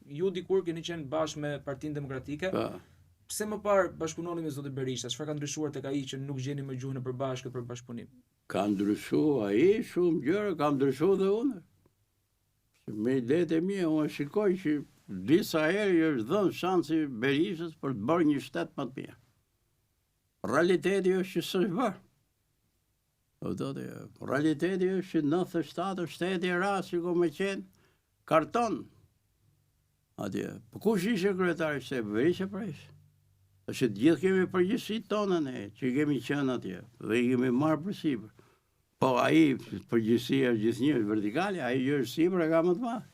ju dikur keni qenë bashkë me Partinë Demokratike. Pse më parë bashkëpunoni me zotin Berisha? Çfarë ka ndryshuar tek ai që nuk gjeni më gjuhën e përbashkët për bashkëpunim? Ka ndryshuar ai shumë gjëra, ka ndryshuar dhe unë. Me idetë e mia, unë shikoj që disa herë i është dhënë shansi Berishës për të bërë një shtet më të mirë. Realiteti është që s'është bërë. Realiteti është që 97 shteti i rast që me qenë karton. Atje. Po kush ishte kryetari i shtetit? Berisha Presh. Është gjithë kemi përgjegjësitë tona ne, që kemi qenë atje dhe i kemi marrë përsipër. Po ai përgjegjësia është gjithnjë vertikale, ai që është sipër e ka më të madh.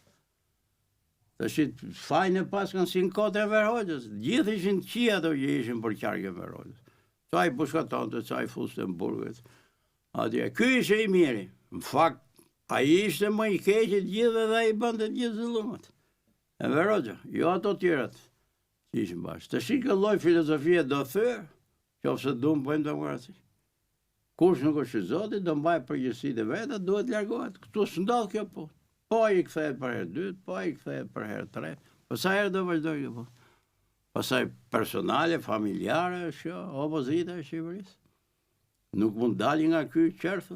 Tash fajin e pas kanë si në kohën e Enver Hoxhës, gjithë ishin qi ato që ishin për qarkë e Enver Hoxhës. Çaj bushkatonte, çaj fuste në burgët. Atje, ky ishte i miri. Në fakt, ai ishte më i keq i gjithëve dhe ai bënte të gjithë zullumat. Enver Hoxha, jo ato tjerat. Ishin bashkë. Të shikë lloj filozofie do thyrë, qofse duam bëjmë demokraci. Kush nuk është i Zotit, do mbaj përgjegjësitë e veta, duhet largohet. Ktu s'ndodh kjo po. Po ai kthehet për herë dytë, po ai kthehet për herë tretë. Po sa herë do vazhdoj kjo po? Pastaj personale, familjare është kjo, opozita e Shqipërisë. Nuk mund dalin nga ky qerth.